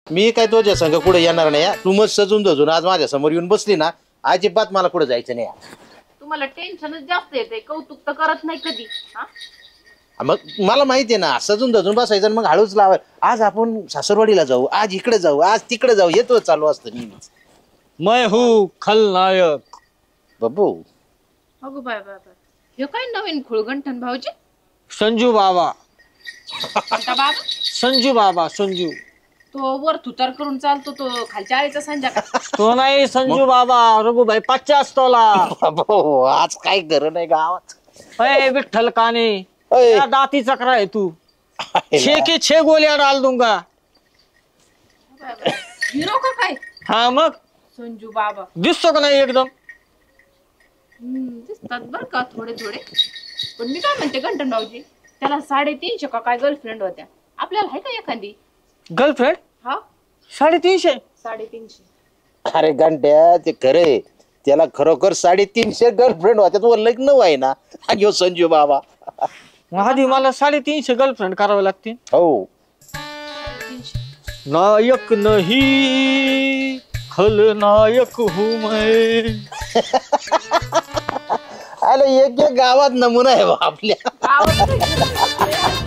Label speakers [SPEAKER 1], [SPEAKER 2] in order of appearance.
[SPEAKER 1] मी काय तुझ्या संग कुठे येणार नाही तू मग सजून धजून आज माझ्या समोर येऊन बसली ना अजिबात मला कुठे जायचं नाही
[SPEAKER 2] तुम्हाला टेन्शनच जास्त येते कौतुक तर करत नाही कधी हा
[SPEAKER 1] मग मला माहितीये ना सजून धजून बसायचं मग हळूच लावाय आज आपण सासरवाडीला जाऊ आज इकडे जाऊ आज तिकडे जाऊ येतो चालू असतं नेहमीच
[SPEAKER 3] मैं हूँ खलनायक
[SPEAKER 1] बाबू
[SPEAKER 2] अगो बाय बाय बाय हे काय नवीन खुळगंठन भाऊजी
[SPEAKER 3] संजू बाबा
[SPEAKER 2] कोणता बाबा
[SPEAKER 3] संजू बाबा संजू
[SPEAKER 2] तो वर तुतार करून चालतो तो खालच्या आळीचा संजा का
[SPEAKER 3] तो नाही संजू बाबा रघुभाई 50 तोला
[SPEAKER 1] बाबू आज काय गरज नाही गावात
[SPEAKER 3] अरे विठ्ठल काने
[SPEAKER 1] अय.
[SPEAKER 3] क्या दाती चक्रा है तू 6 के 6 गोलियां डाल दूंगा
[SPEAKER 2] हिरो का काय
[SPEAKER 3] हाँ मग
[SPEAKER 2] संजू बाबा
[SPEAKER 3] दिसतो का नाही एकदम
[SPEAKER 2] दिसतात बर का थोडे थोडे पण मी काय म्हणते घंटन भाऊजी त्याला 350 का काय गर्लफ्रेंड होत्या आपल्याला आहे का एखादी
[SPEAKER 3] गर्लफ्रेंड
[SPEAKER 2] हा
[SPEAKER 3] 350
[SPEAKER 2] 350
[SPEAKER 1] अरे घंट्या ते खरे त्याला खरोखर 350 गर्लफ्रेंड होत्या तू लग्न व्हाय ना आणि ह्यो संजू बाबा
[SPEAKER 3] आधी मला 350 गर्लफ्रेंड करावे लागतील
[SPEAKER 1] हो
[SPEAKER 3] नायक नहीं खलनायक हूँ मैं
[SPEAKER 1] अरे एक गावात नमुना आहे बा आपल्या
[SPEAKER 2] गावात